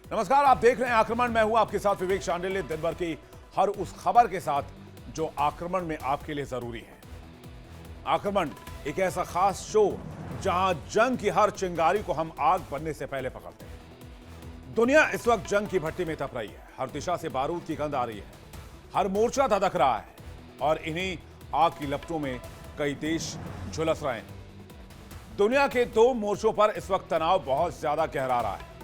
नमस्कार, आप देख रहे हैं आक्रमण। मैं हूं आपके साथ विवेक शांडिल्य, दिन भर की हर उस खबर के साथ जो आक्रमण में आपके लिए जरूरी है। आक्रमण एक ऐसा खास शो जहां जंग की हर चिंगारी को हम आग बनने से पहले पकड़ते हैं। दुनिया इस वक्त जंग की भट्टी में तप रही है। हर दिशा से बारूद की गंध आ रही है, हर मोर्चा धधक रहा है और इन्हीं आग की लपटों में कई देश झुलस रहे हैं। दुनिया के दो मोर्चों पर इस वक्त तनाव बहुत ज्यादा गहरा रहा है।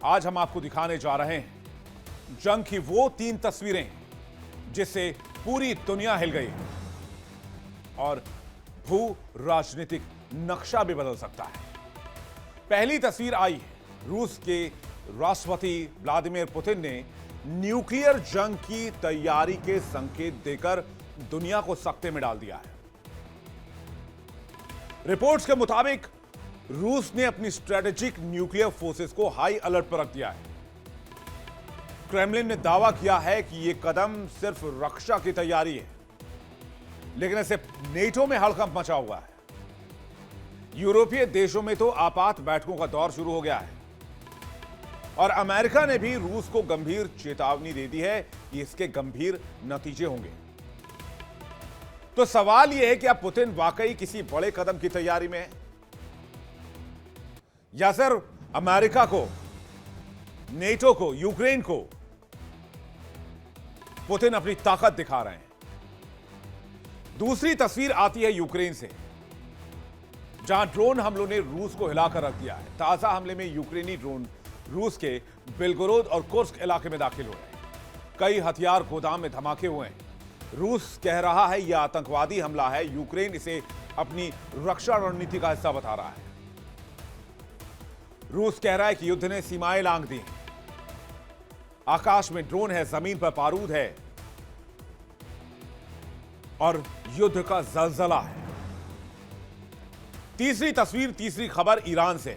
आज हम आपको दिखाने जा रहे हैं जंग की वो 3 तस्वीरें जिससे पूरी दुनिया हिल गई और भू राजनीतिक नक्शा भी बदल सकता है। पहली तस्वीर आई है, रूस के राष्ट्रपति व्लादिमीर पुतिन ने न्यूक्लियर जंग की तैयारी के संकेत देकर दुनिया को सख्ते में डाल दिया है। रिपोर्ट्स के मुताबिक रूस ने अपनी स्ट्रेटेजिक न्यूक्लियर फोर्सेस को हाई अलर्ट पर रख दिया है। क्रेमलिन ने दावा किया है कि यह कदम सिर्फ रक्षा की तैयारी है, लेकिन इससे नेटो में हड़कंप मचा हुआ है। यूरोपीय देशों में तो आपात बैठकों का दौर शुरू हो गया है और अमेरिका ने भी रूस को गंभीर चेतावनी दे दी है कि इसके गंभीर नतीजे होंगे। तो सवाल यह है कि अब पुतिन वाकई किसी बड़े कदम की तैयारी में है या सिर्फ अमेरिका को, नेटो को, यूक्रेन को पुतिन अपनी ताकत दिखा रहे हैं। दूसरी तस्वीर आती है यूक्रेन से, जहां ड्रोन हमलों ने रूस को हिलाकर रख दिया है। ताजा हमले में यूक्रेनी ड्रोन रूस के बेलगोरोद और कुर्स्क इलाके में दाखिल हुए हैं। कई हथियार गोदाम में धमाके हुए हैं। रूस कह रहा है यह आतंकवादी हमला है, यूक्रेन इसे अपनी रक्षा रणनीति का हिस्सा बता रहा है। रूस कह रहा है कि युद्ध ने सीमाएं लांघ दी हैं। आकाश में ड्रोन है, जमीन पर बारूद है और युद्ध का जलजला है। तीसरी तस्वीर, तीसरी खबर ईरान से,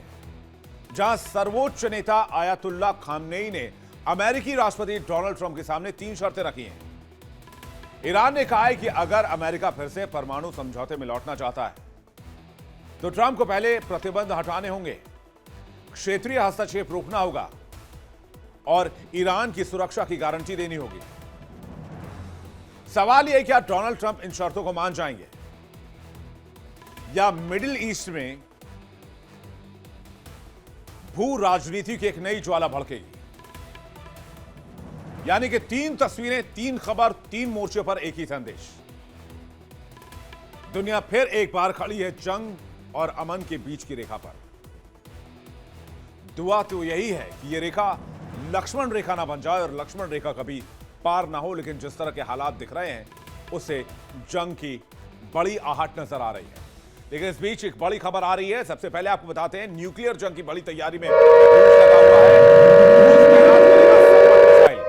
जहां सर्वोच्च नेता आयतुल्लाह खामनेई ने अमेरिकी राष्ट्रपति डोनाल्ड ट्रंप के सामने 3 शर्तें रखी हैं। ईरान ने कहा है कि अगर अमेरिका फिर से परमाणु समझौते में लौटना चाहता है तो ट्रंप को पहले प्रतिबंध हटाने होंगे, क्षेत्रीय हस्तक्षेप रोकना होगा और ईरान की सुरक्षा की गारंटी देनी होगी। सवाल यह है क्या डोनाल्ड ट्रंप इन शर्तों को मान जाएंगे या मिडिल ईस्ट में भू राजनीति की एक नई ज्वाला भड़केगी। यानी कि 3 तस्वीरें, 3 खबर, 3 मोर्चे पर एक ही संदेश। दुनिया फिर एक बार खड़ी है जंग और अमन के बीच की रेखा पर। दुआ तो यही है कि यह रेखा लक्ष्मण रेखा ना बन जाए और लक्ष्मण रेखा कभी पार ना हो, लेकिन जिस तरह के हालात दिख रहे हैं उससे जंग की बड़ी आहट नजर आ रही है। लेकिन इस बीच एक बड़ी खबर आ रही है। सबसे पहले आपको बताते हैं, न्यूक्लियर जंग की बड़ी तैयारी में रूस लगा हुआ है। रूस तैनात करेगा सर्मट मिसाइल।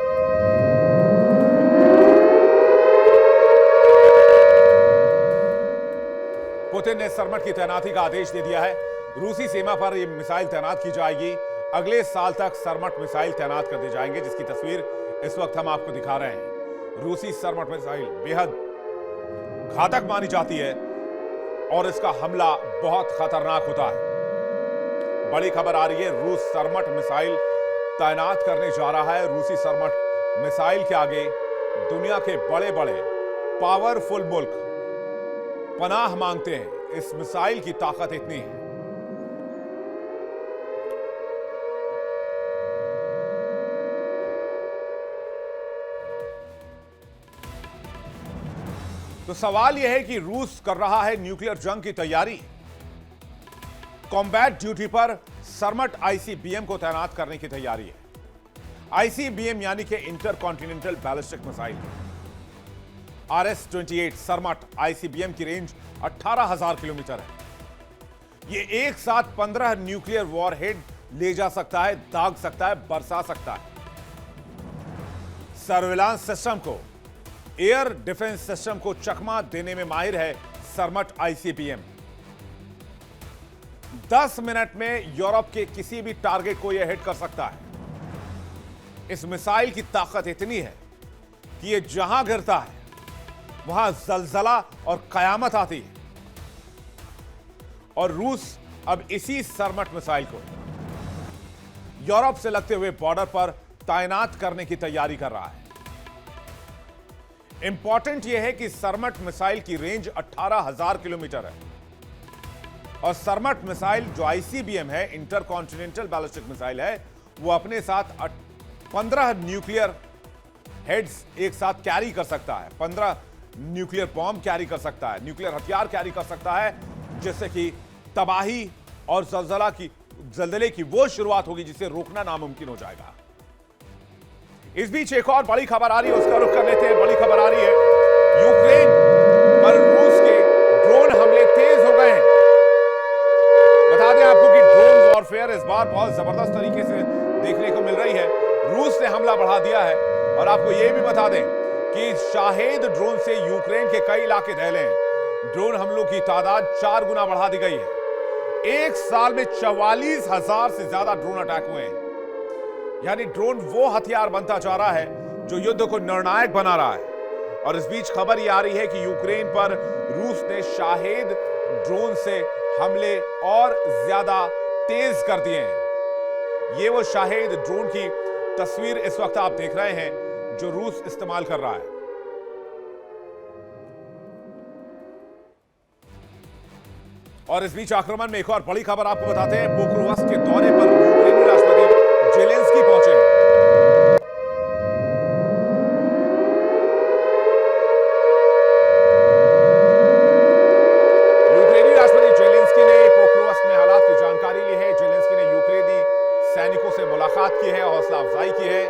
पुतिन ने सर्मट की तैनाती का आदेश दे दिया है। रूसी सीमा पर यह मिसाइल तैनात की जाएगी। अगले साल तक सर्मट मिसाइल तैनात कर दी जाएंगे, जिसकी तस्वीर इस वक्त हम आपको दिखा रहे हैं। रूसी सर्मट मिसाइल बेहद घातक मानी जाती है और इसका हमला बहुत खतरनाक होता है। बड़ी खबर आ रही है, रूस सर्मट मिसाइल तैनात करने जा रहा है। रूसी सर्मट मिसाइल के आगे दुनिया के बड़े बड़े पावरफुल मुल्क पनाह मांगते हैं। इस मिसाइल की ताकत इतनी है। तो सवाल यह है कि रूस कर रहा है न्यूक्लियर जंग की तैयारी। कॉम्बैट ड्यूटी पर सर्मट आईसीबीएम को तैनात करने की तैयारी है। आईसीबीएम यानी कि intercontinental ballistic missile. RS-28 Sarmat ICBM की रेंज 18,000 किलोमीटर है। यह एक साथ 15 न्यूक्लियर वॉरहेड ले जा सकता है, दाग सकता है, बरसा सकता है। सर्विलांस सिस्टम को, एयर डिफेंस सिस्टम को चकमा देने में माहिर है सर्मट आईसीबीएम। 10 मिनट में यूरोप के किसी भी टारगेट को यह हिट कर सकता है। इस मिसाइल की ताकत इतनी है कि यह जहां गिरता है वहां जलजला और कयामत आती है। और रूस अब इसी सर्मट मिसाइल को यूरोप से लगते हुए बॉर्डर पर तैनात करने की तैयारी कर रहा है। इंपॉर्टेंट यह है कि सरमट मिसाइल की रेंज 18,000 किलोमीटर है और सरमट मिसाइल जो आईसीबीएम है, इंटरकॉन्टिनेंटल बैलिस्टिक मिसाइल है, वो अपने साथ 15 न्यूक्लियर हेड्स एक साथ कैरी कर सकता है। 15 न्यूक्लियर बॉम्ब कैरी कर सकता है, न्यूक्लियर हथियार कैरी कर सकता है, जिससे कि तबाही और जलजले की वो शुरुआत होगी जिसे रोकना नामुमकिन हो जाएगा। इस बीच एक और बड़ी खबर आ रही है, उसका रुख कर लेते हैं। बड़ी खबर आ रही है, यूक्रेन पर रूस के ड्रोन हमले तेज हो गए हैं। बता दें आपको कि ड्रोन वॉरफेयर इस बार बहुत जबरदस्त तरीके से देखने को मिल रही है। रूस ने हमला बढ़ा दिया है और आपको यह भी बता दें कि शाहेद ड्रोन से यूक्रेन के कई इलाके दहले हैं। ड्रोन हमलों की तादाद 4 गुना बढ़ा दी गई है। एक साल में 44,000 से ज्यादा ड्रोन अटैक हुए हैं। यानी ड्रोन वो हथियार बनता जा रहा है जो युद्ध को निर्णायक बना रहा है। और इस बीच खबर यह आ रही है कि यूक्रेन पर रूस ने शाहेद ड्रोन से हमले और ज्यादा तेज कर दिए हैं। ये वो शाहेद ड्रोन की तस्वीर इस वक्त आप देख रहे हैं जो रूस इस्तेमाल कर रहा है। और इस बीच आक्रमण में एक और बड़ी खबर आपको बताते हैं। पोक्रोवस्क के दौरे पर यूक्रेनी राष्ट्रपति जेलेंस्की पहुंचे हैं। यूक्रेनी राष्ट्रपति जेलेंस्की ने पोक्रोवस्क में हालात की जानकारी ली है। जेलेंस्की ने यूक्रेनी सैनिकों से मुलाकात की है, हौसला अफजाई की है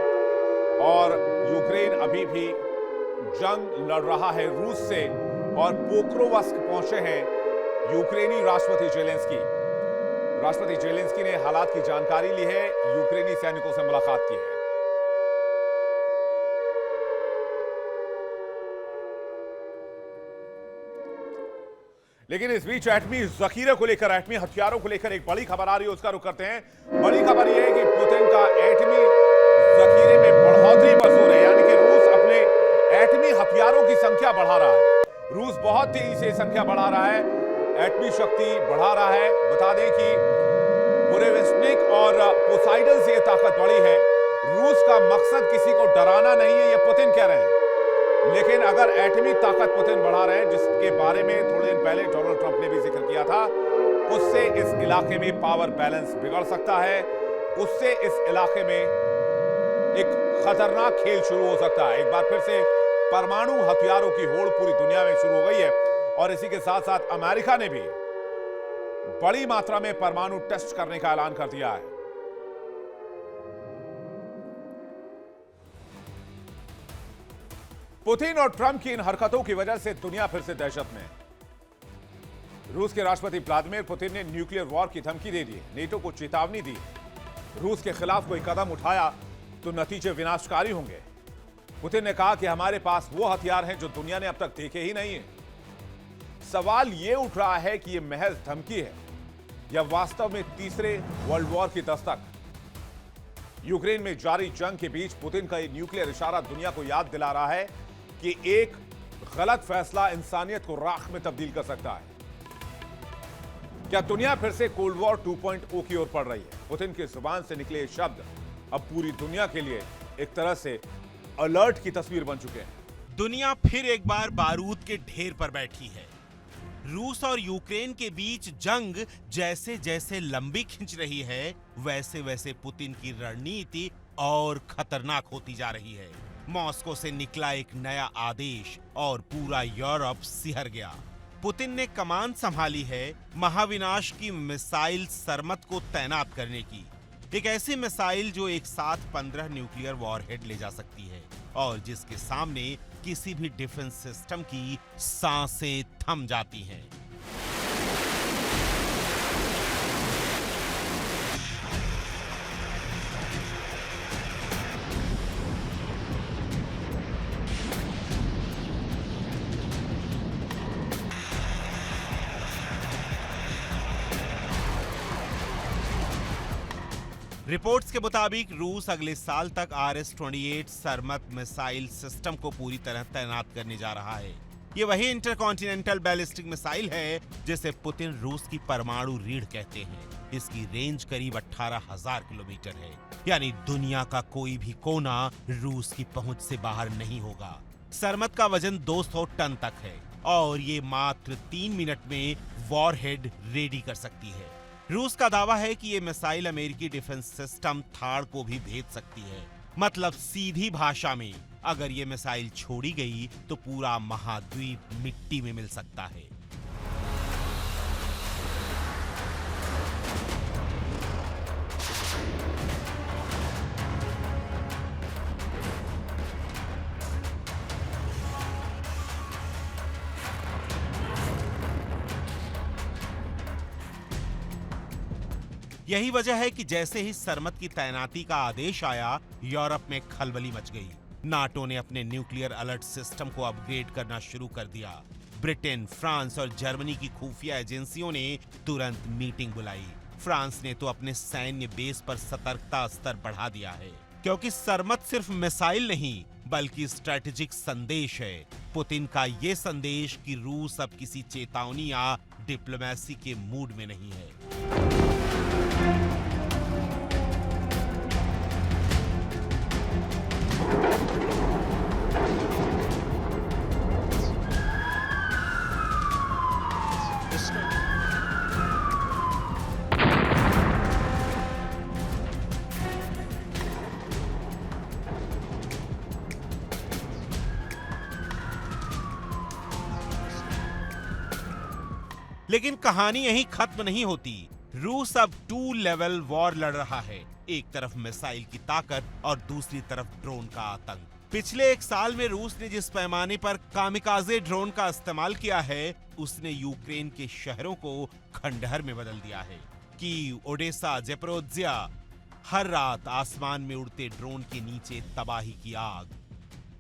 और यूक्रेन अभी भी जंग लड़ रहा है रूस से और पोक्रोवस्क पहुंचे हैं यूक्रेनी राष्ट्रपति जेलेंस्की। राष्ट्रपति जेलेंस्की ने हालात की जानकारी ली है, यूक्रेनी सैनिकों से मुलाकात की है। लेकिन इस बीच एटमी जखीरे को लेकर, एटमी हथियारों को लेकर एक बड़ी खबर आ रही है, उसका रुख करते हैं। बड़ी खबर यह है कि पुतिन का एटमी जखीरे में बढ़ोतरी पर जोर है, यानी कि रूस अपने एटमी हथियारों की संख्या बढ़ा रहा है। रूस बहुत तेजी से संख्या बढ़ा रहा है, एटमी शक्ति बढ़ा रहा है। बता दें कि बुरेविस्निक और पोसाइडन से यह ताकत बढ़ी है। रूस का मकसद किसी को डराना नहीं है, यह पुतिन कह रहे हैं। लेकिन अगर एटमी ताकत पुतिन बढ़ा रहे हैं, जिसके बारे में थोड़े दिन पहले डोनाल्ड ट्रंप ने भी जिक्र किया था, उससे इस इलाके में पावर बैलेंस बिगड़ सकता है। उससे इस इलाके में एक खतरनाक खेल शुरू हो सकता है। एक बार फिर से परमाणु हथियारों की होड़ पूरी दुनिया में शुरू हो गई है और इसी के साथ साथ अमेरिका ने भी बड़ी मात्रा में परमाणु टेस्ट करने का ऐलान कर दिया है। पुतिन और ट्रंप की इन हरकतों की वजह से दुनिया फिर से दहशत में है। रूस के राष्ट्रपति व्लादिमीर पुतिन ने न्यूक्लियर वॉर की धमकी दे दी, नेटो को चेतावनी दी। रूस के खिलाफ कोई कदम उठाया तो नतीजे विनाशकारी होंगे। पुतिन ने कहा कि हमारे पास वो हथियार हैं जो दुनिया ने अब तक देखे ही नहीं है। सवाल यह उठ रहा है कि यह महज धमकी है या वास्तव में तीसरे वर्ल्ड वॉर की दस्तक। यूक्रेन में जारी जंग के बीच पुतिन का यह न्यूक्लियर इशारा दुनिया को याद दिला रहा है कि एक गलत फैसला इंसानियत को राख में तब्दील कर सकता है। क्या दुनिया फिर से कोल्ड वॉर 2.0 की ओर बढ़ रही है? पुतिन की जुबान से निकले शब्द अब पूरी दुनिया के लिए एक तरह से अलर्ट की तस्वीर बन चुके हैं। दुनिया फिर एक बार बारूद के ढेर पर बैठी है। रूस और यूक्रेन के बीच जंग जैसे जैसे लंबी खिंच रही है, वैसे वैसे पुतिन की रणनीति और खतरनाक होती जा रही है। मॉस्को से निकला एक नया आदेश और पूरा यूरोप सिहर गया। पुतिन ने कमान संभाली है महाविनाश की मिसाइल सरमत को तैनात करने की। एक ऐसी मिसाइल जो एक साथ 15 न्यूक्लियर वॉरहेड ले जा सकती है और जिसके सामने किसी भी डिफेंस सिस्टम की सांसें थम जाती हैं। रिपोर्ट्स के मुताबिक रूस अगले साल तक RS-28 सरमत मिसाइल सिस्टम को पूरी तरह तैनात करने जा रहा है। ये वही इंटरकॉन्टिनेंटल बैलिस्टिक मिसाइल है जिसे पुतिन रूस की परमाणु रीढ़ कहते हैं। इसकी रेंज करीब 18,000 किलोमीटर है। यानी दुनिया का कोई भी कोना रूस की पहुंच से बाहर नहीं होगा। सरमत का वजन 200 टन तक है और ये मात्र 3 मिनट में वॉरहेड रेडी कर सकती है। रूस का दावा है कि ये मिसाइल अमेरिकी डिफेंस सिस्टम थाड़ को भी भेज सकती है। मतलब सीधी भाषा में अगर ये मिसाइल छोड़ी गई तो पूरा महाद्वीप मिट्टी में मिल सकता है। यही वजह है कि जैसे ही सरमत की तैनाती का आदेश आया, यूरोप में खलबली मच गई। नाटो ने अपने न्यूक्लियर अलर्ट सिस्टम को अपग्रेड करना शुरू कर दिया। ब्रिटेन, फ्रांस और जर्मनी की खुफिया एजेंसियों ने तुरंत मीटिंग बुलाई। फ्रांस ने तो अपने सैन्य बेस पर सतर्कता स्तर बढ़ा दिया है, क्योंकि सरमत सिर्फ मिसाइल नहीं बल्कि स्ट्रेटेजिक संदेश है। पुतिन का ये संदेश कि रूस अब किसी चेतावनी या डिप्लोमेसी के मूड में नहीं है। लेकिन कहानी यहीं खत्म नहीं होती। रूस अब 2 लेवल वॉर लड़ रहा है। एक तरफ मिसाइल की ताकत और दूसरी तरफ ड्रोन का आतंक। पिछले 1 साल में रूस ने जिस पैमाने पर कामिकाजे ड्रोन का इस्तेमाल किया है, उसने यूक्रेन के शहरों को खंडहर में बदल दिया है। कीव, ओडेसा, ज़ेपोरिज़िया, हर रात आसमान में उड़ते ड्रोन के नीचे तबाही की आग।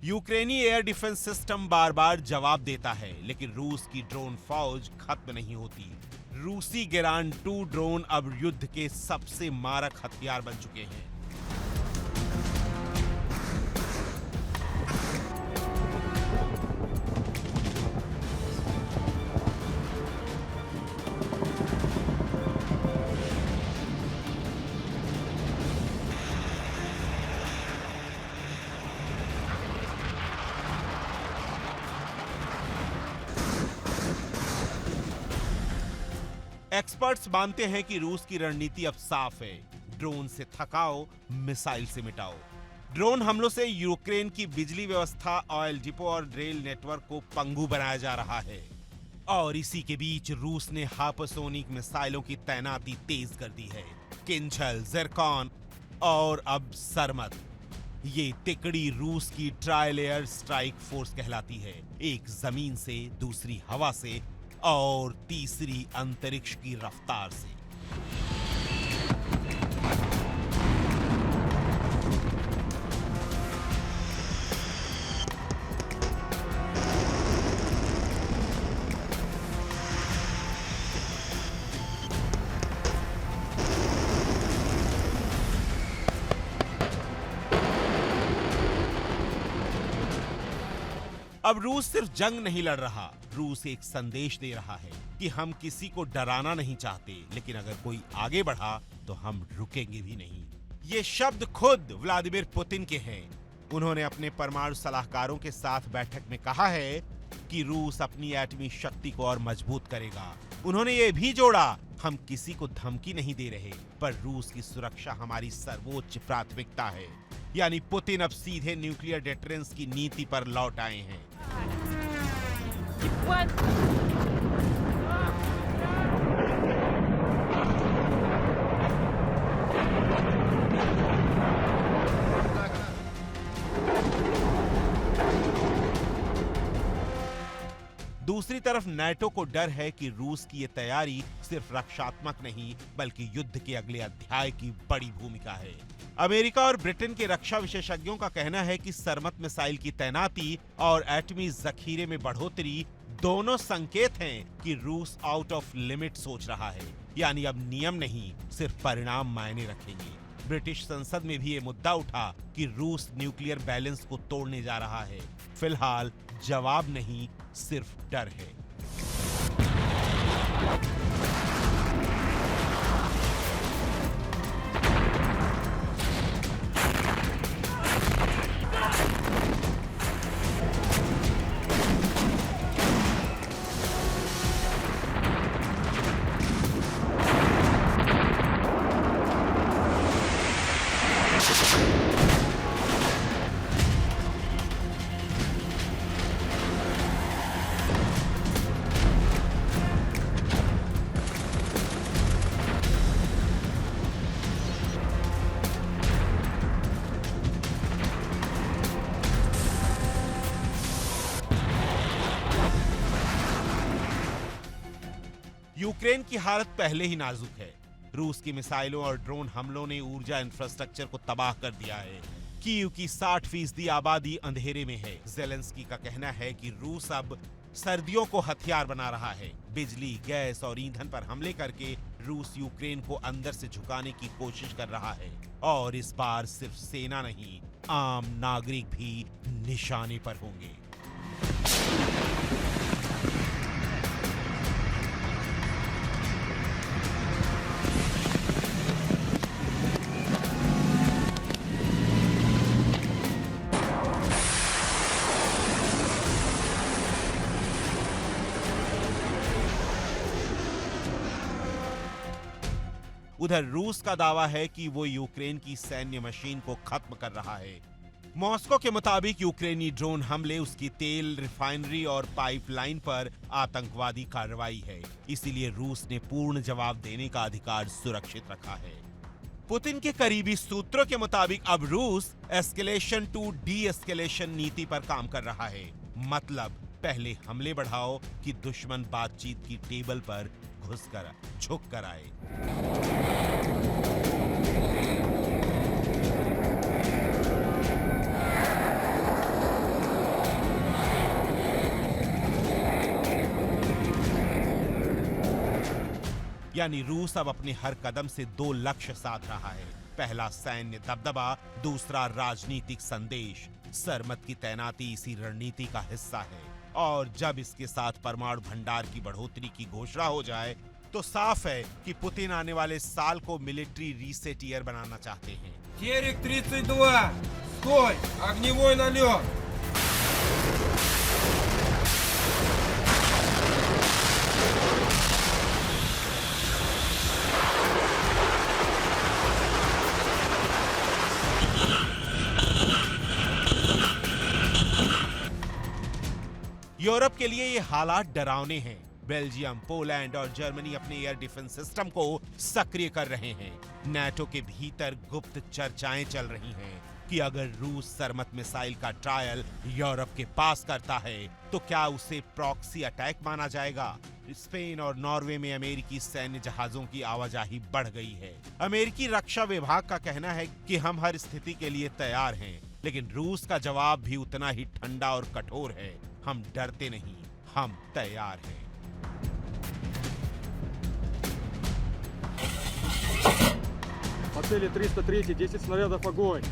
यूक्रेनी एयर डिफेंस सिस्टम बार बार जवाब देता है, लेकिन रूस की ड्रोन फौज खत्म नहीं होती। रूसी गेरान 2 ड्रोन अब युद्ध के सबसे मारक हथियार बन चुके हैं। एक्सपर्ट्स मानते हैं कि रूस की रणनीति अब साफ है। ड्रोन से थकाओ, मिसाइल से मिटाओ। ड्रोन हमलों से यूक्रेन की बिजली व्यवस्था, ऑयल डिपो और रेल नेटवर्क को पंगु बनाया जा रहा है। और इसी के बीच रूस ने हाइपरसोनिक मिसाइलों की तैनाती तेज कर दी है। किंझल, ज़िरकॉन और अब सरमत। ये तिकड़ी रूस की ट्रायल एयर स्ट्राइक फोर्स कहलाती है। एक जमीन से, दूसरी हवा से और तीसरी अंतरिक्ष की रफ्तार से। अब रूस सिर्फ जंग नहीं लड़ रहा, रूस एक संदेश दे रहा है कि हम किसी को डराना नहीं चाहते, लेकिन अगर कोई आगे बढ़ा तो हम रुकेंगे भी नहीं। ये शब्द खुद व्लादिमीर पुतिन के हैं। उन्होंने अपने परमाणु सलाहकारों के साथ बैठक में कहा है कि रूस अपनी एटमी शक्ति को और मजबूत करेगा। उन्होंने ये भी जोड़ा, हम किसी को धमकी नहीं दे रहे, पर रूस की सुरक्षा हमारी सर्वोच्च प्राथमिकता है। यानी पुतिन अब सीधे न्यूक्लियर डिटरेंस की नीति पर लौट आए हैं। दूसरी तरफ नाटो को डर है कि रूस की ये तैयारी सिर्फ रक्षात्मक नहीं बल्कि युद्ध के अगले अध्याय की बड़ी भूमिका है। अमेरिका और ब्रिटेन के रक्षा विशेषज्ञों का कहना है कि सरमत मिसाइल की तैनाती और एटमी जखीरे में बढ़ोतरी दोनों संकेत हैं कि रूस आउट ऑफ लिमिट सोच रहा है। यानी अब नियम नहीं, सिर्फ परिणाम मायने रखेंगे। ब्रिटिश संसद में भी ये मुद्दा उठा कि रूस न्यूक्लियर बैलेंस को तोड़ने जा रहा है। फिलहाल जवाब नहीं, सिर्फ डर है। यूक्रेन की हालत पहले ही नाजुक है। रूस की मिसाइलों और ड्रोन हमलों ने ऊर्जा इंफ्रास्ट्रक्चर को तबाह कर दिया है। कीव की 60% आबादी अंधेरे में है। जेलेंस्की का कहना है कि रूस अब सर्दियों को हथियार बना रहा है। बिजली, गैस और ईंधन पर हमले करके रूस यूक्रेन को अंदर से झुकाने की कोशिश कर रहा है। और इस बार सिर्फ सेना नहीं, आम नागरिक भी निशाने पर होंगे। उधर रूस का दावा है कि वो यूक्रेन की सैन्य मशीन को खत्म कर रहा है। मॉस्को के मुताबिक यूक्रेनी ड्रोन हमले उसकी तेल रिफाइनरी और पाइपलाइन पर आतंकवादी कार्रवाई है। इसीलिए रूस ने पूर्ण जवाब देने का अधिकार सुरक्षित रखा है। पुतिन के करीबी सूत्रों के मुताबिक अब रूस एस्केलेशन टू डी एस्केलेशन नीति पर काम कर रहा है। मतलब पहले हमले बढ़ाओ कि दुश्मन बातचीत की टेबल पर घुसकर झुक कर आए। यानी रूस अब अपने हर कदम से दो लक्ष्य साध रहा है। पहला सैन्य दबदबा, दूसरा राजनीतिक संदेश। सरमत की तैनाती इसी रणनीति का हिस्सा है। और जब इसके साथ परमाणु भंडार की बढ़ोतरी की घोषणा हो जाए तो साफ है कि पुतिन आने वाले साल को मिलिट्री रीसेट ईयर बनाना चाहते हैं। Терек 32! Стой! Огневой налет! यूरोप के लिए ये हालात डरावने हैं। बेल्जियम, पोलैंड और जर्मनी अपने एयर डिफेंस सिस्टम को सक्रिय कर रहे हैं। नाटो के भीतर गुप्त चर्चाएं चल रही हैं कि अगर रूस सरमत मिसाइल का ट्रायल यूरोप के पास करता है तो क्या उसे प्रॉक्सी अटैक माना जाएगा। स्पेन और नॉर्वे में अमेरिकी सैन्य जहाजों की आवाजाही बढ़ गई है। अमेरिकी रक्षा विभाग का कहना है कि हम हर स्थिति के लिए तैयार हैं, लेकिन रूस का जवाब भी उतना ही ठंडा और कठोर है। हम डरते नहीं, हम तैयार हैं। По цели 303, 10 снарядов, огонь!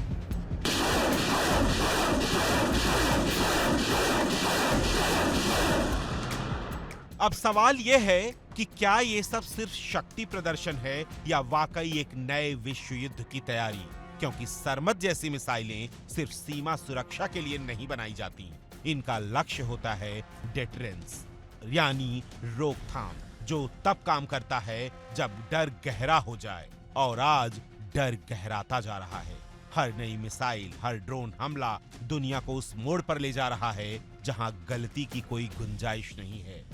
अब सवाल यह है कि क्या ये सब सिर्फ शक्ति प्रदर्शन है या वाकई एक नए विश्व युद्ध की तैयारी। क्योंकि सरमत जैसी मिसाइलें सिर्फ सीमा सुरक्षा के लिए नहीं बनाई जाती। इनका लक्ष्य होता है डेटरेंस, यानी रोकथाम, जो तब काम करता है जब डर गहरा हो जाए। और आज डर गहराता जा रहा है। हर नई मिसाइल, हर ड्रोन हमला दुनिया को उस मोड़ पर ले जा रहा है जहां गलती की कोई गुंजाइश नहीं है।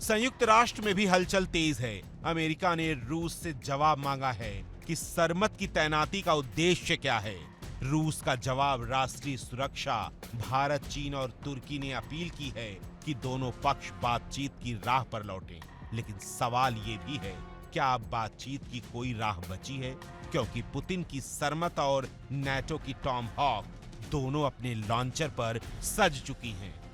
संयुक्त राष्ट्र में भी हलचल तेज है। अमेरिका ने रूस से जवाब मांगा है कि सरमत की तैनाती का उद्देश्य क्या है। रूस का जवाब राष्ट्रीय सुरक्षा। भारत, चीन और तुर्की ने अपील की है कि दोनों पक्ष बातचीत की राह पर लौटें। लेकिन सवाल ये भी है, क्या अब बातचीत की कोई राह बची है? क्योंकि पुतिन की सरमत और नाटो की टॉम हॉक दोनों अपने लॉन्चर पर सज चुकी हैं।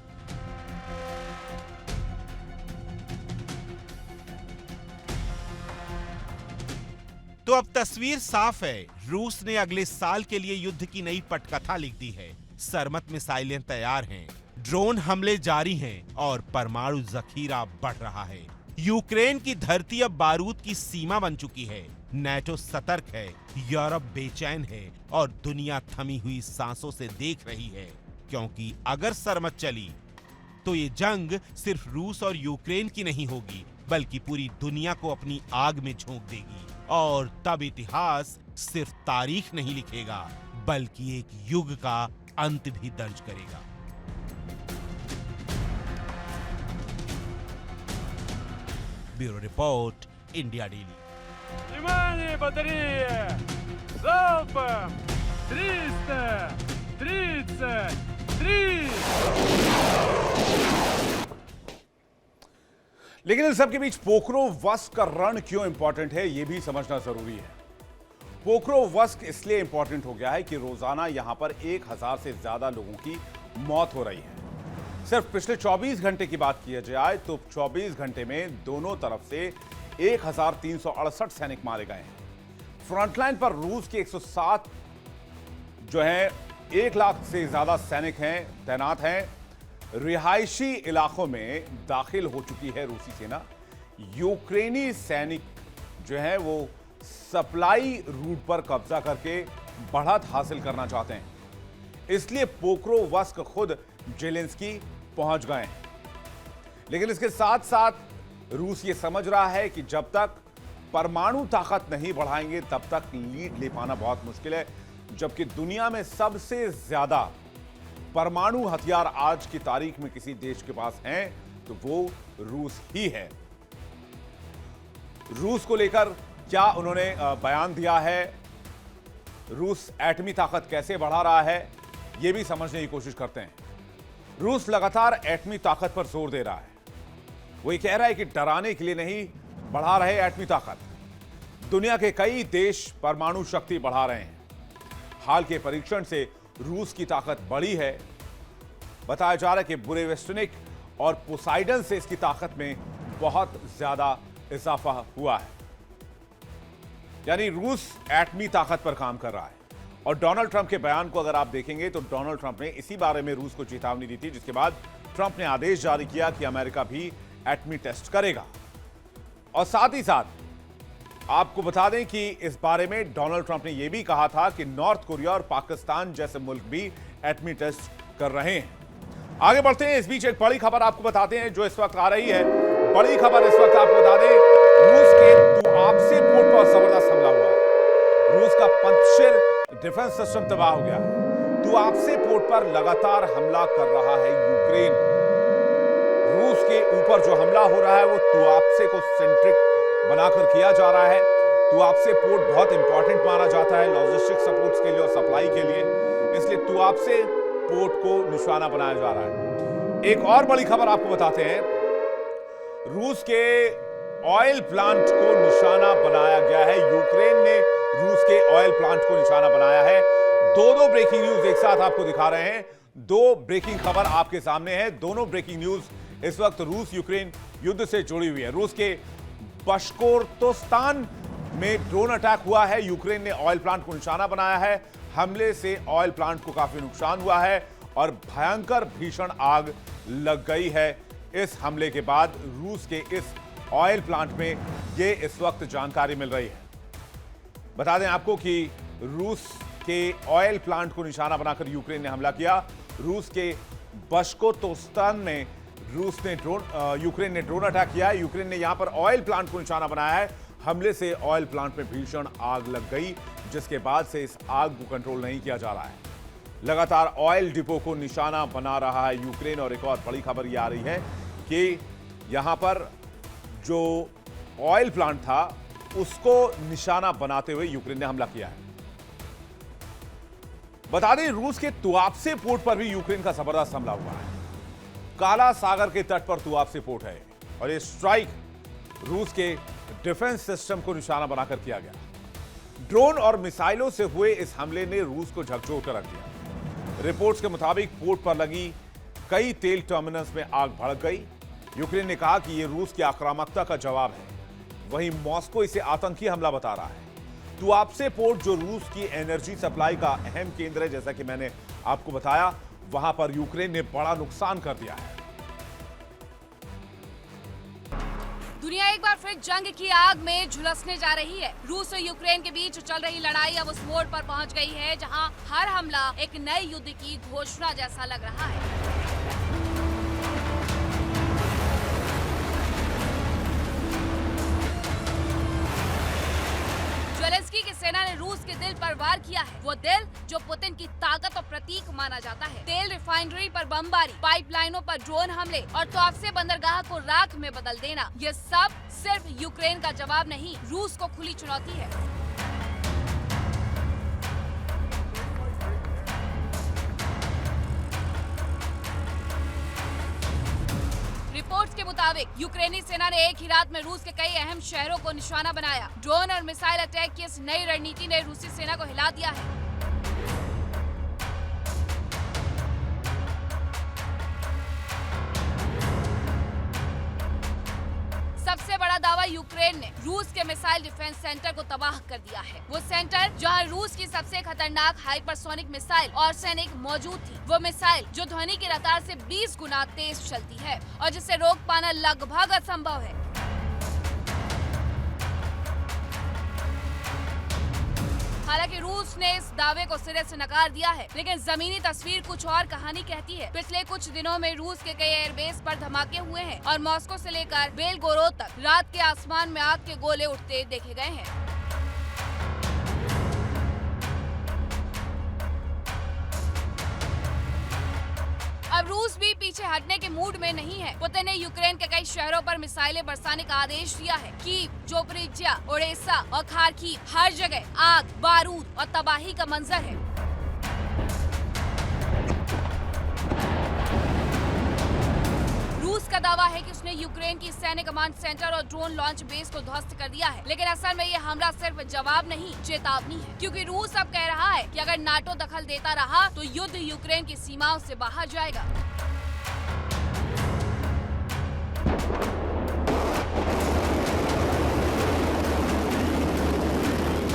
तो अब तस्वीर साफ है। रूस ने अगले साल के लिए युद्ध की नई पटकथा लिख दी है। सरमत मिसाइलें तैयार हैं, ड्रोन हमले जारी हैं और परमाणु जखीरा बढ़ रहा है। यूक्रेन की धरती अब बारूद की सीमा बन चुकी है। नाटो सतर्क है, यूरोप बेचैन है और दुनिया थमी हुई सांसों से देख रही है। क्योंकि अगर सरमत चली तो ये जंग सिर्फ रूस और यूक्रेन की नहीं होगी, बल्कि पूरी दुनिया को अपनी आग में झोंक देगी। और तब इतिहास सिर्फ तारीख नहीं लिखेगा, बल्कि एक युग का अंत भी दर्ज करेगा। Bureau report, India daily. Внимание, батарея! Залпом! 333! लेकिन इन सबके बीच पोक्रोवस्क का रण क्यों इंपॉर्टेंट है, यह भी समझना जरूरी है। पोक्रोवस्क इसलिए इंपॉर्टेंट हो गया है कि रोजाना यहां पर 1000 से ज्यादा लोगों की मौत हो रही है। सिर्फ पिछले 24 घंटे की बात की जाए तो 24 घंटे में दोनों तरफ से 1368 सैनिक मारे गए हैं। फ्रंटलाइन पर रूस के 107 जो है 1 लाख से ज्यादा सैनिक हैं, तैनात हैं। रिहायशी इलाकों में दाखिल हो चुकी है रूसी सेना। यूक्रेनी सैनिक जो है वो सप्लाई रूट पर कब्जा करके बढ़त हासिल करना चाहते हैं, इसलिए पोक्रोवस्क खुद जेलेंस्की पहुंच गए हैं। लेकिन इसके साथ साथ रूस ये समझ रहा है कि जब तक परमाणु ताकत नहीं बढ़ाएंगे तब तक लीड ले पाना बहुत मुश्किल है, जबकि दुनिया में सबसे ज्यादा परमाणु हथियार आज की तारीख में किसी देश के पास हैं तो वो रूस ही है। रूस को लेकर क्या उन्होंने बयान दिया है, रूस एटमी ताकत कैसे बढ़ा रहा है, यह भी समझने की कोशिश करते हैं। रूस लगातार एटमी ताकत पर जोर दे रहा है। वो ये कह रहा है कि डराने के लिए नहीं बढ़ा रहे एटमी ताकत। दुनिया के कई देश परमाणु शक्ति बढ़ा रहे हैं। हाल के परीक्षण से रूस की ताकत बढ़ी है। बताया जा रहा है कि बुरेवेस्टनिक और पोसाइडन से इसकी ताकत में बहुत ज्यादा इजाफा हुआ है। यानी रूस एटमी ताकत पर काम कर रहा है। और डोनाल्ड ट्रंप के बयान को अगर आप देखेंगे तो डोनाल्ड ट्रंप ने इसी बारे में रूस को चेतावनी दी थी, जिसके बाद ट्रंप ने आदेश जारी किया कि अमेरिका भी एटमी टेस्ट करेगा। और साथ ही साथ आपको बता दें कि इस बारे में डोनाल्ड ट्रंप ने यह भी कहा था कि नॉर्थ कोरिया और पाकिस्तान जैसे मुल्क भी एटमी टेस्ट कर रहे हैं। आगे बढ़ते हैं। इस बीच एक बड़ी खबर आपको बताते हैं जो इस वक्त आ रही है। बड़ी खबर इस वक्त आपको बता दें, रूस के तुआप्से पोर्ट पर जबरदस्त हमला हुआ है। रूस का पंजशीर डिफेंस सिस्टम तबाह हो गया है। तुआप्से पोर्ट पर लगातार हमला कर रहा है यूक्रेन। रूस के ऊपर जो हमला हो रहा है वो तुआप्से को सेंट्रिक बनाकर किया जा रहा है। तुआप्से पोर्ट बहुत इंपॉर्टेंट माना जाता है लॉजिस्टिक सपोर्ट्स के लिए और सप्लाई के लिए, इसलिए तुआप्से पोर्ट को निशाना बनाया जा रहा है। एक और बड़ी खबर आपको बताते हैं, रूस के ऑयल प्लांट को निशाना बनाया गया है। यूक्रेन ने रूस के ऑयल प्लांट को निशाना बनाया है। दो ब्रेकिंग न्यूज एक साथ आपको दिखा रहे हैं। दो ब्रेकिंग खबर आपके सामने है। दोनों ब्रेकिंग न्यूज इस वक्त रूस यूक्रेन युद्ध से जुड़ी हुई है। रूस के बशकोर्तोस्तान में ड्रोन अटैक हुआ है। यूक्रेन ने ऑयल प्लांट को निशाना बनाया है। हमले से ऑयल प्लांट को काफी नुकसान हुआ है और भयंकर भीषण आग लग गई है। इस हमले के बाद रूस के इस ऑयल प्लांट में यह इस वक्त जानकारी मिल रही है। बता दें आपको कि रूस के ऑयल प्लांट को निशाना बनाकर यूक्रेन ने हमला किया। रूस के बशकोर्तोस्तान में यूक्रेन ने ड्रोन अटैक किया है। यूक्रेन ने यहां पर ऑयल प्लांट को निशाना बनाया है। हमले से ऑयल प्लांट में भीषण आग लग गई, जिसके बाद से इस आग को कंट्रोल नहीं किया जा रहा है। लगातार ऑयल डिपो को निशाना बना रहा है यूक्रेन। और एक और बड़ी खबर यह आ रही है कि यहां पर जो ऑयल प्लांट था उसको निशाना बनाते हुए यूक्रेन ने हमला किया है। बता दें, रूस के तुआप्से पोर्ट पर भी यूक्रेन का जबरदस्त हमला हुआ है। काला सागर के तट पर तुआप्से पोर्ट है और यह स्ट्राइक रूस के डिफेंस सिस्टम को निशाना बनाकर किया गया। ड्रोन और मिसाइलों से हुए इस हमले ने रूस को झकझोर कर रख दिया। रिपोर्ट्स के मुताबिक पोर्ट पर लगी कई तेल टर्मिनल्स में आग भड़क गई। यूक्रेन ने कहा कि यह रूस की आक्रामकता का जवाब है। वहीं मॉस्को इसे आतंकी हमला बता रहा है। तुआप्से पोर्ट जो रूस की एनर्जी सप्लाई का अहम केंद्र है, जैसा कि मैंने आपको बताया, वहां पर यूक्रेन ने बड़ा नुकसान कर दिया है। दुनिया एक बार फिर जंग की आग में झुलसने जा रही है। रूस और यूक्रेन के बीच चल रही लड़ाई अब उस मोड़ पर पहुंच गई है जहां हर हमला एक नए युद्ध की घोषणा जैसा लग रहा है। दिल पर वार किया है, वो दिल जो पुतिन की ताकत और प्रतीक माना जाता है। तेल रिफाइनरी पर बमबारी, पाइपलाइनों पर ड्रोन हमले और तोआफसे बंदरगाह को राख में बदल देना, ये सब सिर्फ यूक्रेन का जवाब नहीं, रूस को खुली चुनौती है। रिपोर्ट्स के मुताबिक यूक्रेनी सेना ने एक ही रात में रूस के कई अहम शहरों को निशाना बनाया। ड्रोन और मिसाइल अटैक की इस नई रणनीति ने रूसी सेना को हिला दिया है। सबसे बड़ा दावा, यूक्रेन ने रूस के मिसाइल डिफेंस सेंटर को तबाह कर दिया है। वो सेंटर जहां रूस की सबसे खतरनाक हाइपरसोनिक मिसाइल और सैनिक मौजूद थी, वो मिसाइल जो ध्वनि की रफ्तार से 20 गुना तेज चलती है और जिसे रोक पाना लगभग असंभव है। हालांकि रूस ने इस दावे को सिरे से नकार दिया है, लेकिन जमीनी तस्वीर कुछ और कहानी कहती है। पिछले कुछ दिनों में रूस के कई एयरबेस पर धमाके हुए हैं और मॉस्को से लेकर बेलगोरोद तक रात के आसमान में आग के गोले उठते देखे गए हैं। अब रूस भी पीछे हटने के मूड में नहीं है। पुतिन ने यूक्रेन के कई शहरों पर मिसाइलें बरसाने का आदेश दिया है। कीव, जोपोरिजिया, ओडेसा और खार्किव, हर जगह आग, बारूद और तबाही का मंजर है। रूस का दावा है कि उसने यूक्रेन की सैन्य कमांड सेंटर और ड्रोन लॉन्च बेस को ध्वस्त कर दिया है, लेकिन असल में ये हमला सिर्फ जवाब नहीं, चेतावनी है, क्योंकि रूस अब कह रहा है कि अगर नाटो दखल देता रहा तो युद्ध यूक्रेन की सीमाओं से बाहर जाएगा।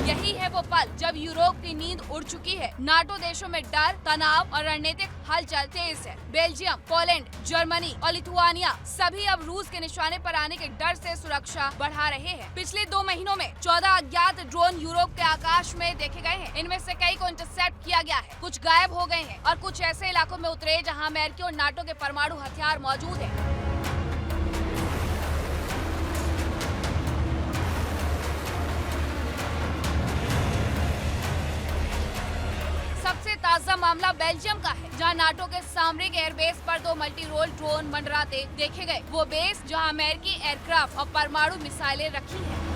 यही है वो पल जब यूरोप की नींद उड़ चुकी है। नाटो देशों में डर, तनाव और रणनीतिक हलचल तेज है। बेल्जियम, पोलैंड, जर्मनी और लिथुआनिया सभी अब रूस के निशाने पर आने के डर से सुरक्षा बढ़ा रहे हैं। पिछले 2 महीनों में 14 अज्ञात ड्रोन यूरोप के आकाश में देखे गए हैं। इनमें से कई को इंटरसेप्ट किया गया है, कुछ गायब हो गए हैं और कुछ ऐसे इलाकों में उतरे जहां अमेरिकी और नाटो के परमाणु हथियार मौजूद है। सबसे ताजा मामला बेल्जियम का है, जहां नाटो के सामरिक एयरबेस पर 2 मल्टी रोल ड्रोन मंडराते देखे गए। वो बेस जहां अमेरिकी एयरक्राफ्ट और परमाणु मिसाइलें रखी हैं।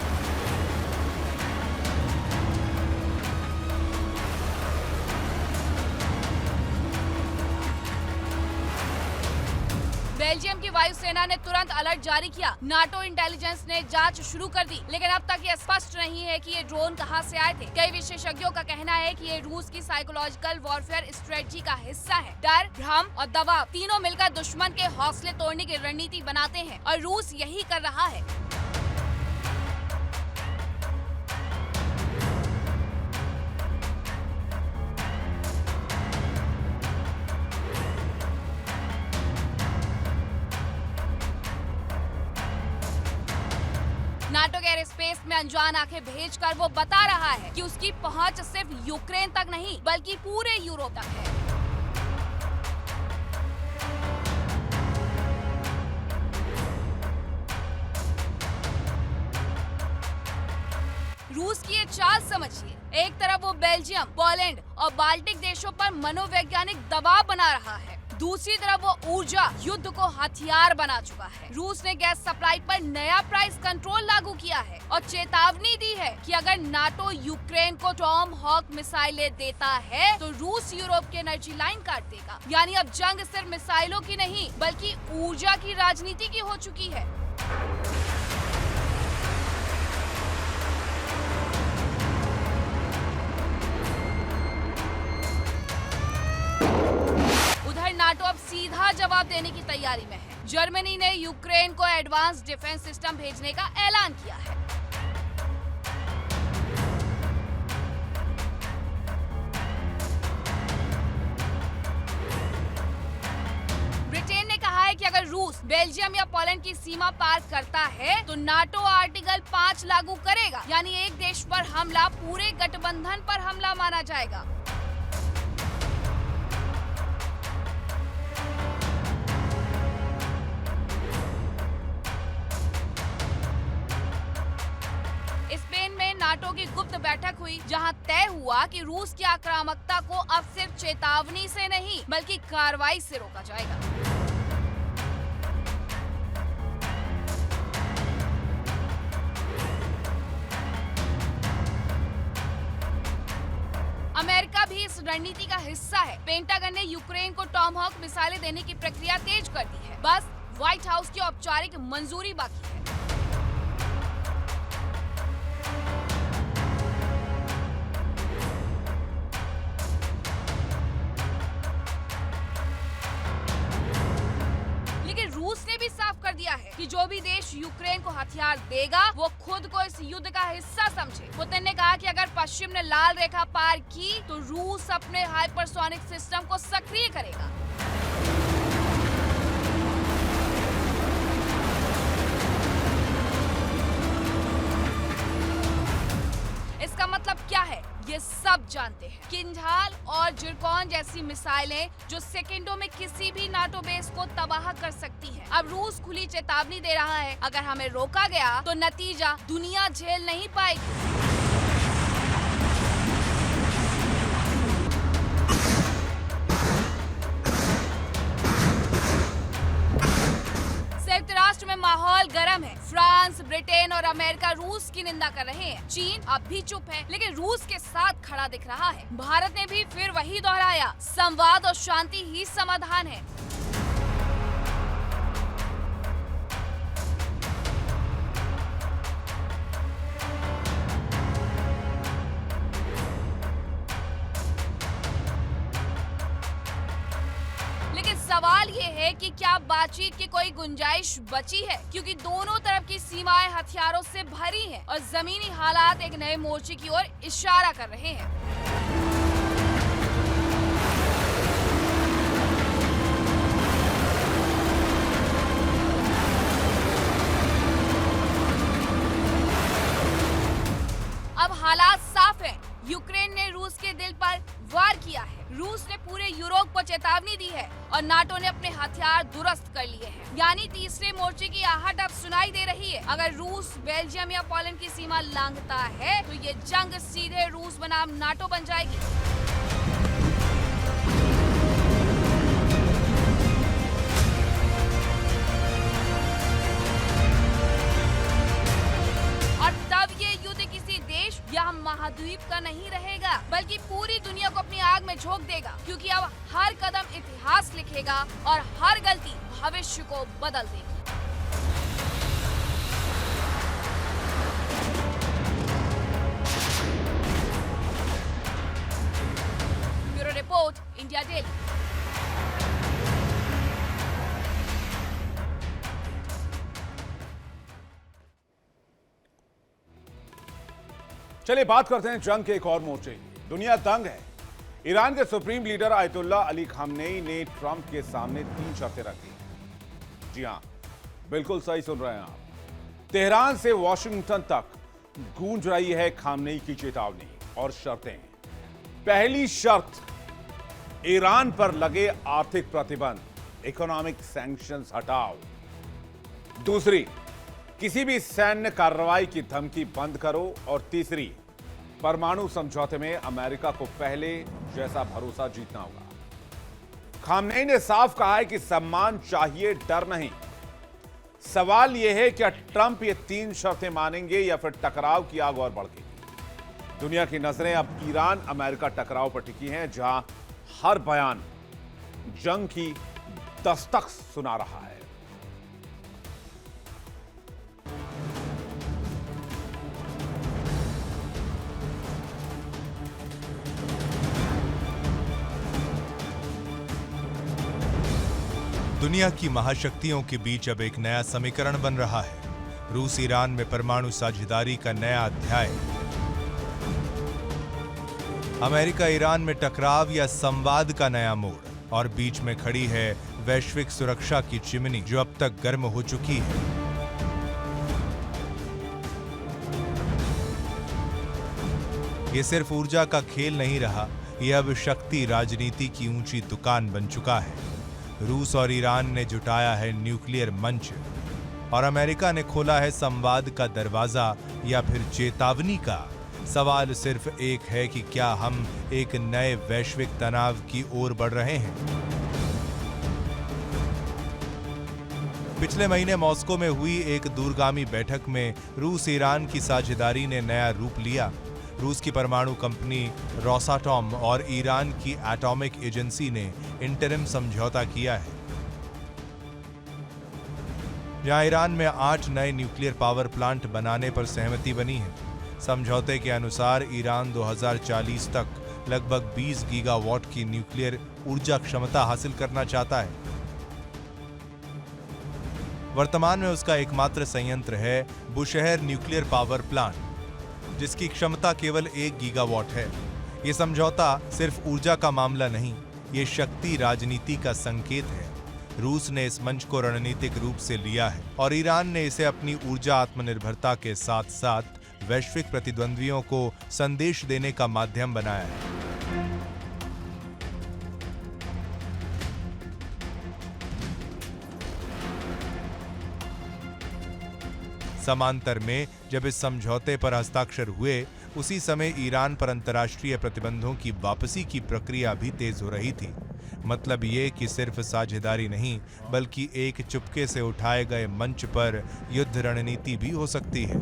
बेल्जियम की वायुसेना ने तुरंत अलर्ट जारी किया। नाटो इंटेलिजेंस ने जांच शुरू कर दी, लेकिन अब तक ये स्पष्ट नहीं है कि ये ड्रोन कहां से आए थे। कई विशेषज्ञों का कहना है कि ये रूस की साइकोलॉजिकल वॉरफेयर स्ट्रेटजी का हिस्सा है। डर, भ्रम और दबाव तीनों मिलकर दुश्मन के हौसले तोड़ने की रणनीति बनाते हैं और रूस यही कर रहा है। नाटो के एयर स्पेस में अनजान आंखें भेजकर वो बता रहा है कि उसकी पहुंच सिर्फ यूक्रेन तक नहीं बल्कि पूरे यूरोप तक है। रूस की ये चाल समझिए, एक तरफ वो बेल्जियम, पोलैंड और बाल्टिक देशों पर मनोवैज्ञानिक दबाव बना रहा है, दूसरी तरफ वो ऊर्जा युद्ध को हथियार बना चुका है। रूस ने गैस सप्लाई पर नया प्राइस कंट्रोल लागू किया है और चेतावनी दी है कि अगर नाटो यूक्रेन को टॉम हॉक मिसाइलें देता है तो रूस यूरोप की एनर्जी लाइन काट देगा। यानी अब जंग सिर्फ मिसाइलों की नहीं बल्कि ऊर्जा की राजनीति की हो चुकी है। नाटो अब सीधा जवाब देने की तैयारी में है। जर्मनी ने यूक्रेन को एडवांस डिफेंस सिस्टम भेजने का ऐलान किया है। ब्रिटेन ने कहा है कि अगर रूस बेल्जियम या पोलैंड की सीमा पार करता है तो नाटो आर्टिकल 5 लागू करेगा, यानी एक देश पर हमला पूरे गठबंधन पर हमला माना जाएगा। नाटो की गुप्त बैठक हुई जहां तय हुआ कि रूस की आक्रामकता को अब सिर्फ चेतावनी से नहीं बल्कि कार्रवाई से रोका जाएगा। अमेरिका भी इस रणनीति का हिस्सा है। पेंटागन ने यूक्रेन को टॉमहॉक मिसाइलें देने की प्रक्रिया तेज कर दी है। बस व्हाइट हाउस की औपचारिक मंजूरी बाकी है। लेकिन रूस ने भी साफ कर दिया है कि जो भी देश यूक्रेन को हथियार देगा वो खुद को इस युद्ध का हिस्सा समझे। पुतिन ने कहा कि अगर पश्चिम ने लाल रेखा पार की तो रूस अपने हाइपरसोनिक सिस्टम को सक्रिय करेगा। इसका मतलब क्या है ये सब जानते हैं। किंझाल और जिरकॉन जैसी मिसाइलें जो सेकंडों में किसी भी नाटो बेस को तबाह कर सकती हैं। अब रूस खुली चेतावनी दे रहा है, अगर हमें रोका गया तो नतीजा दुनिया झेल नहीं पाएगी। संयुक्त राष्ट्र में माहौल गर्म है। फ्रांस, ब्रिटेन और अमेरिका रूस की निंदा कर रहे हैं। चीन अब भी चुप है, लेकिन रूस के साथ खड़ा दिख रहा है। भारत ने भी फिर वही दोहराया, संवाद और शांति ही समाधान है। सवाल ये है कि क्या बातचीत की कोई गुंजाइश बची है, क्योंकि दोनों तरफ की सीमाएं हथियारों से भरी हैं और जमीनी हालात एक नए मोर्चे की ओर इशारा कर रहे हैं। अब हालात साफ हैं। यूक्रेन ने रूस के दिल पर वार किया है। रूस ने पूरे यूरोप को चेतावनी दी है और नाटो ने अपने हथियार दुरुस्त कर लिए हैं। यानी तीसरे मोर्चे की आहट अब सुनाई दे रही है। अगर रूस बेल्जियम या पोलैंड की सीमा लांघता है तो ये जंग सीधे रूस बनाम नाटो बन जाएगी। या महाद्वीप का नहीं रहेगा, बल्कि पूरी दुनिया को अपनी आग में झोंक देगा, क्योंकि अब हर कदम इतिहास लिखेगा और हर गलती भविष्य को बदल देगी। Bureau report, India daily. चलिए बात करते हैं जंग के एक और मोर्चे की। दुनिया दंग है। ईरान के supreme leader ayatollah Ali Khamenei ने ट्रंप के सामने 3 शर्तें रखी हैं। जी हां, बिल्कुल सही सुन रहे हैं आप। तेहरान से वॉशिंगटन तक गूंज रही है खामनेई की चेतावनी और शर्तें। पहली शर्त, ईरान पर लगे आर्थिक प्रतिबंध, इकोनॉमिक सैंक्शंस हटाओ। दूसरी, किसी भी सैन्य कार्रवाई की धमकी बंद करो। और तीसरी, परमाणु समझौते में अमेरिका को पहले जैसा भरोसा जीतना होगा। खामनेई ने साफ कहा है कि सम्मान चाहिए, डर नहीं। सवाल यह है कि ट्रंप ये 3 शर्तें मानेंगे या फिर टकराव की आग और भड़केगी। दुनिया की नजरें अब ईरान अमेरिका टकराव पर टिकी हैं, जहां हर बयान जंग की दस्तक सुना रहा है। दुनिया की महाशक्तियों के बीच अब एक नया समीकरण बन रहा है। रूस ईरान में परमाणु साझेदारी का नया अध्याय। अमेरिका ईरान में टकराव या संवाद का नया मोड़। और बीच में खड़ी है वैश्विक सुरक्षा की चिमनी, जो अब तक गर्म हो चुकी है। ये सिर्फ ऊर्जा का खेल नहीं रहा, यह अब शक्ति राजनीति की ऊंची दुकान बन चुका है। रूस और ईरान ने जुटाया है न्यूक्लियर मंच और अमेरिका ने खोला है संवाद का दरवाजा या फिर चेतावनी का। सवाल सिर्फ एक है कि क्या हम एक नए वैश्विक तनाव की ओर बढ़ रहे हैं? पिछले महीने मॉस्को में हुई एक दूरगामी बैठक में रूस ईरान की साझेदारी ने नया रूप लिया। रूस की परमाणु कंपनी रोसाटॉम और ईरान की एटॉमिक एजेंसी ने इंटरिम समझौता किया है, जहां ईरान में 8 नए न्यूक्लियर पावर प्लांट बनाने पर सहमति बनी है। समझौते के अनुसार ईरान 2040 तक लगभग 20 गीगावाट की न्यूक्लियर ऊर्जा क्षमता हासिल करना चाहता है। वर्तमान में उसका एकमात्र संयंत्र है बुशहर न्यूक्लियर पावर प्लांट, जिसकी क्षमता केवल 1 गीगावाट है। यह समझौता सिर्फ ऊर्जा का मामला नहीं, ये शक्ति राजनीति का संकेत है। रूस ने इस मंच को रणनीतिक रूप से लिया है और ईरान ने इसे अपनी ऊर्जा आत्मनिर्भरता के साथ साथ वैश्विक प्रतिद्वंद्वियों को संदेश देने का माध्यम बनाया है। समांतर में जब इस समझौते पर हस्ताक्षर हुए, उसी समय ईरान पर अंतर्राष्ट्रीय प्रतिबंधों की वापसी की प्रक्रिया भी तेज हो रही थी। मतलब ये कि सिर्फ साझेदारी नहीं, बल्कि एक चुपके से उठाए गए मंच पर युद्ध रणनीति भी हो सकती है।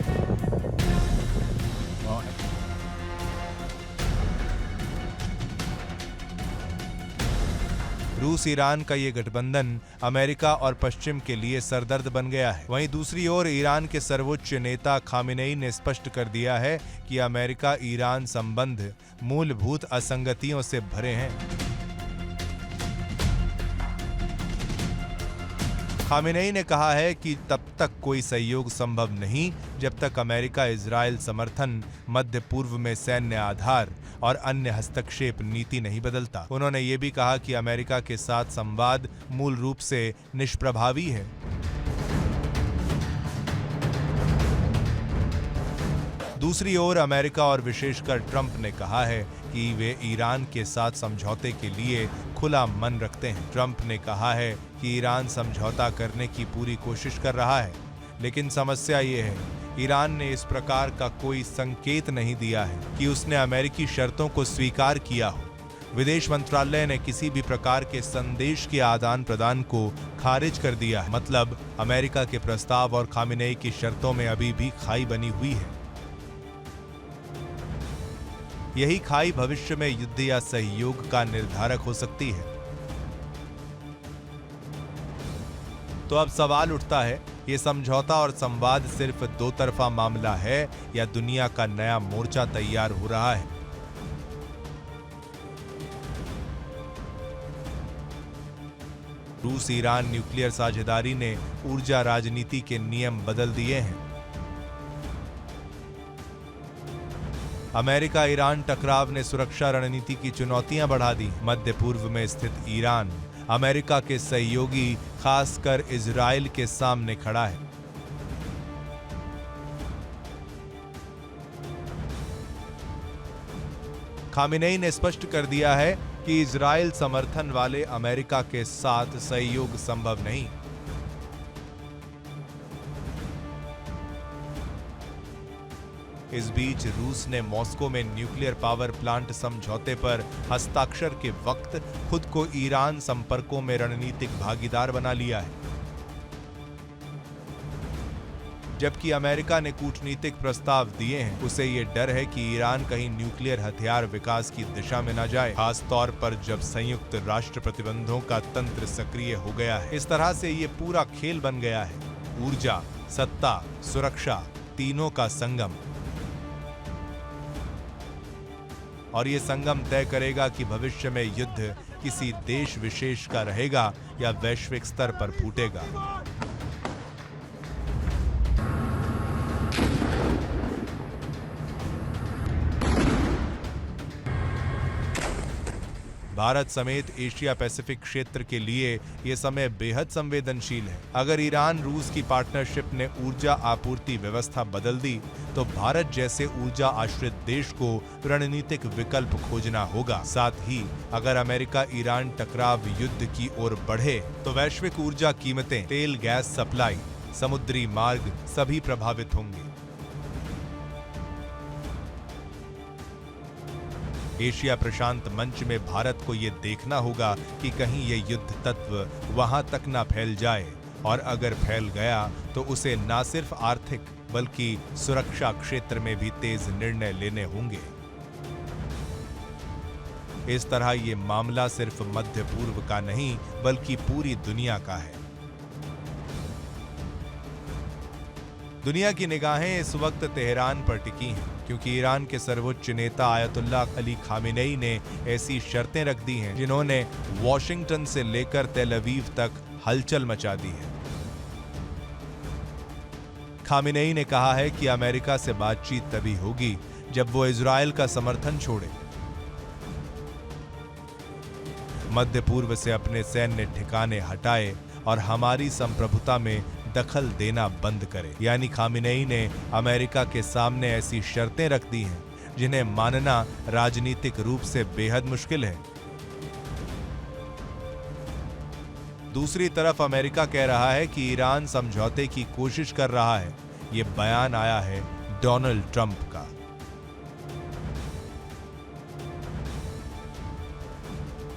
रूस ईरान का ये गठबंधन अमेरिका और पश्चिम के लिए सरदर्द बन गया है। वहीं दूसरी ओर ईरान के सर्वोच्च नेता खामेनेई ने स्पष्ट कर दिया है कि अमेरिका ईरान संबंध मूलभूत असंगतियों से भरे हैं। खामेनेई ने कहा है कि तब तक कोई सहयोग संभव नहीं जब तक अमेरिका इजरायल समर्थन, मध्य पूर्व में सैन्य आधार और अन्य हस्तक्षेप नीति नहीं बदलता। उन्होंने ये भी कहा कि अमेरिका के साथ संवाद मूल रूप से निष्प्रभावी है। दूसरी ओर अमेरिका और विशेषकर ट्रंप ने कहा है कि वे ईरान के साथ समझौते के लिए खुला मन रखते हैं। ट्रंप ने कहा है कि ईरान समझौता करने की पूरी कोशिश कर रहा है, लेकिन समस्या ये है, ईरान ने इस प्रकार का कोई संकेत नहीं दिया है कि उसने अमेरिकी शर्तों को स्वीकार किया हो। विदेश मंत्रालय ने किसी भी प्रकार के संदेश के आदान प्रदान को खारिज कर दिया है। मतलब अमेरिका के प्रस्ताव और खामेनेई की शर्तों में अभी भी खाई बनी हुई है। यही खाई भविष्य में युद्ध या सहयोग का निर्धारक हो सकती है। तो अब सवाल उठता है, ये समझौता और संवाद सिर्फ दो तरफा मामला है या दुनिया का नया मोर्चा तैयार हो रहा है? रूस ईरान न्यूक्लियर साझेदारी ने ऊर्जा राजनीति के नियम बदल दिए हैं। अमेरिका ईरान टकराव ने सुरक्षा रणनीति की चुनौतियां बढ़ा दी। मध्य पूर्व में स्थित ईरान अमेरिका के सहयोगी, खासकर इजराइल के सामने खड़ा है। खामेनेई ने स्पष्ट कर दिया है कि इजराइल समर्थन वाले अमेरिका के साथ सहयोग संभव नहीं। इस बीच रूस ने मॉस्को में न्यूक्लियर पावर प्लांट समझौते पर हस्ताक्षर के वक्त खुद को ईरान संपर्कों में रणनीतिक भागीदार बना लिया है, जबकि अमेरिका ने कूटनीतिक प्रस्ताव दिए हैं। उसे ये डर है कि ईरान कहीं न्यूक्लियर हथियार विकास की दिशा में न जाए, खास तौर पर जब संयुक्त राष्ट्र प्रतिबंधों का तंत्र सक्रिय हो गया है। इस तरह से ये पूरा खेल बन गया है, ऊर्जा, सत्ता, सुरक्षा, तीनों का संगम। और ये संगम तय करेगा कि भविष्य में युद्ध किसी देश विशेष का रहेगा या वैश्विक स्तर पर फूटेगा। भारत समेत एशिया पैसिफिक क्षेत्र के लिए यह समय बेहद संवेदनशील है। अगर ईरान रूस की पार्टनरशिप ने ऊर्जा आपूर्ति व्यवस्था बदल दी, तो भारत जैसे ऊर्जा आश्रित देश को रणनीतिक विकल्प खोजना होगा। साथ ही अगर अमेरिका ईरान टकराव युद्ध की ओर बढ़े, तो वैश्विक ऊर्जा कीमतें, तेल गैस सप्लाई, समुद्री मार्ग सभी प्रभावित होंगे। एशिया प्रशांत मंच में भारत को ये देखना होगा कि कहीं ये युद्ध तत्व वहां तक ना फैल जाए, और अगर फैल गया तो उसे ना सिर्फ आर्थिक बल्कि सुरक्षा क्षेत्र में भी तेज निर्णय लेने होंगे। इस तरह ये मामला सिर्फ मध्य पूर्व का नहीं बल्कि पूरी दुनिया का है। दुनिया की निगाहें इस वक्त तेहरान पर टिकी हैं, क्योंकि ईरान के सर्वोच्च नेता आयतुल्लाह अली खामेनेई ने ऐसी शर्तें रख दी हैं जिन्होंने वॉशिंगटन से लेकर तेल अवीव तक हलचल मचा दी है। खामेनेई ने कहा है कि अमेरिका से बातचीत तभी होगी जब वो इजरायल का समर्थन छोड़े, मध्य पूर्व से अपने सैन्य ठिकाने हटाए और हमारी संप्रभुता में दखल देना बंद करे। यानी खामेनेई ने अमेरिका के सामने ऐसी शर्तें रख दी हैं जिन्हें मानना राजनीतिक रूप से बेहद मुश्किल है। दूसरी तरफ अमेरिका कह रहा है कि ईरान समझौते की कोशिश कर रहा है। यह बयान आया है डोनाल्ड ट्रंप का।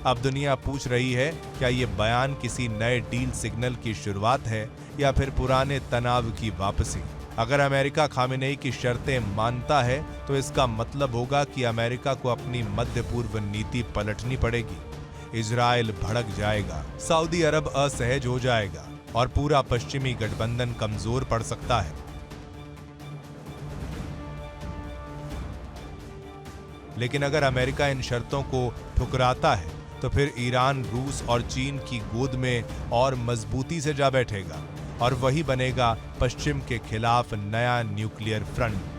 अब दुनिया पूछ रही है, क्या यह बयान किसी नए डील सिग्नल की शुरुआत है या फिर पुराने तनाव की वापसी? अगर अमेरिका खामेनेई की शर्तें मानता है तो इसका मतलब होगा कि अमेरिका को अपनी मध्य पूर्व नीति पलटनी पड़ेगी। इजरायल भड़क जाएगा, सऊदी अरब असहज हो जाएगा और पूरा पश्चिमी गठबंधन कमजोर पड़ सकता है। लेकिन अगर अमेरिका इन शर्तों को ठुकराता है तो फिर ईरान रूस और चीन की गोद में और मजबूती से जा बैठेगा और वही बनेगा पश्चिम के खिलाफ नया न्यूक्लियर फ्रंट।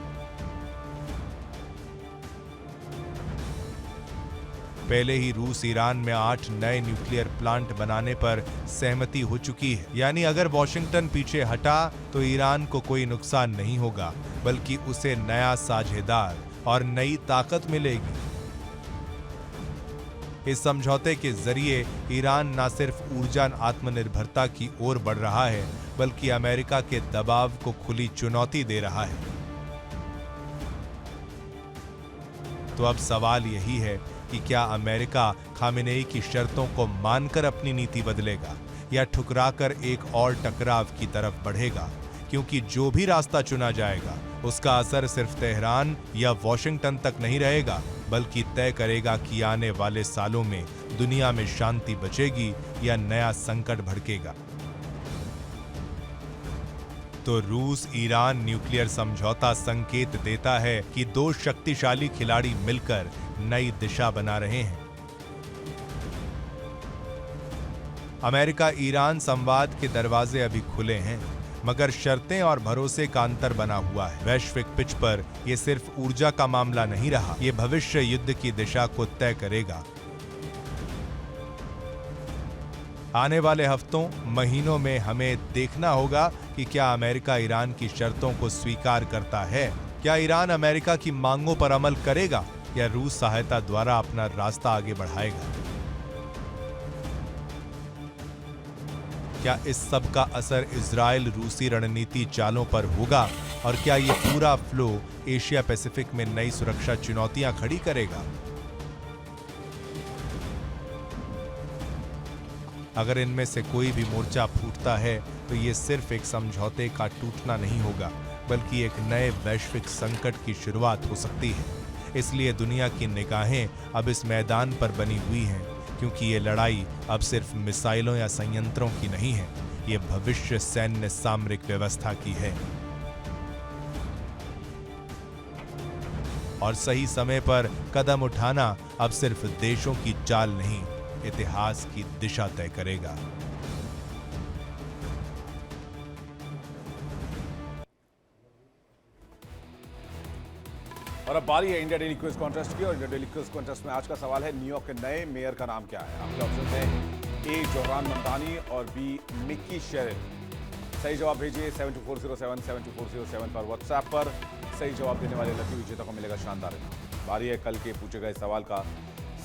पहले ही रूस ईरान में 8 नए न्यूक्लियर प्लांट बनाने पर सहमति हो चुकी है। यानी अगर वॉशिंगटन पीछे हटा तो ईरान को कोई नुकसान नहीं होगा, बल्कि उसे नया साझेदार और नई ताकत मिलेगी। इस समझौते के जरिए ईरान न सिर्फ ऊर्जा आत्मनिर्भरता की ओर बढ़ रहा है, बल्कि अमेरिका के दबाव को खुली चुनौती दे रहा है। तो अब सवाल यही है कि क्या अमेरिका खामेनेई की शर्तों को मानकर अपनी नीति बदलेगा या ठुकराकर एक और टकराव की तरफ बढ़ेगा? क्योंकि जो भी रास्ता चुना जाएगा उसका असर सिर्फ तेहरान या वॉशिंगटन तक नहीं रहेगा, बल्कि तय करेगा कि आने वाले सालों में दुनिया में शांति बचेगी या नया संकट भड़केगा। तो रूस ईरान न्यूक्लियर समझौता संकेत देता है कि दो शक्तिशाली खिलाड़ी मिलकर नई दिशा बना रहे हैं। अमेरिका ईरान संवाद के दरवाजे अभी खुले हैं, मगर शर्तें और भरोसे का अंतर बना हुआ है। वैश्विक पिच पर यह सिर्फ ऊर्जा का मामला नहीं रहा, यह भविष्य युद्ध की दिशा को तय करेगा। आने वाले हफ्तों महीनों में हमें देखना होगा कि क्या अमेरिका ईरान की शर्तों को स्वीकार करता है, क्या ईरान अमेरिका की मांगों पर अमल करेगा या रूस सहायता द्वारा अपना रास्ता आगे बढ़ाएगा। क्या इस सब का असर इजराइल रूसी रणनीति चालों पर होगा और क्या ये पूरा फ्लो एशिया पैसिफिक में नई सुरक्षा चुनौतियां खड़ी करेगा? अगर इनमें से कोई भी मोर्चा फूटता है तो ये सिर्फ एक समझौते का टूटना नहीं होगा, बल्कि एक नए वैश्विक संकट की शुरुआत हो सकती है। इसलिए दुनिया की निगाहें अब इस मैदान पर बनी हुई हैं, क्योंकि ये लड़ाई अब सिर्फ मिसाइलों या संयंत्रों की नहीं है, ये भविष्य सैन्य सामरिक व्यवस्था की है। और सही समय पर कदम उठाना अब सिर्फ देशों की चाल नहीं, इतिहास की दिशा तय करेगा। और अब बारी है इंडिया डेली क्विज कॉन्टेस्ट की। और इंडिया डेली क्विज कॉन्टेस्ट में आज का सवाल है, न्यूयॉर्क के नए मेयर का नाम क्या है? आपके ऑप्शन है ए जोहरान ममतानी और बी मिक्की शेरिल। सही जवाब भेजिए 72407 72407 पर व्हाट्सएप पर। सही जवाब देने वाले लकी विजेता को मिलेगा शानदार इनाम। बारी है कल के पूछे गए सवाल का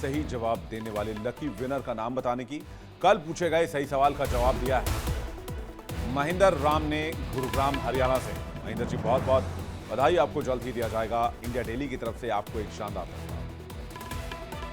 सही जवाब देने वाले लकी विनर का नाम बताने की। कल पूछे गए सही सवाल का जवाब दिया है महेंद्र राम ने गुरुग्राम हरियाणा से। महेंद्र जी बहुत बहुत बधाई, आपको जल्द ही दिया जाएगा इंडिया डेली की तरफ से आपको एक शानदार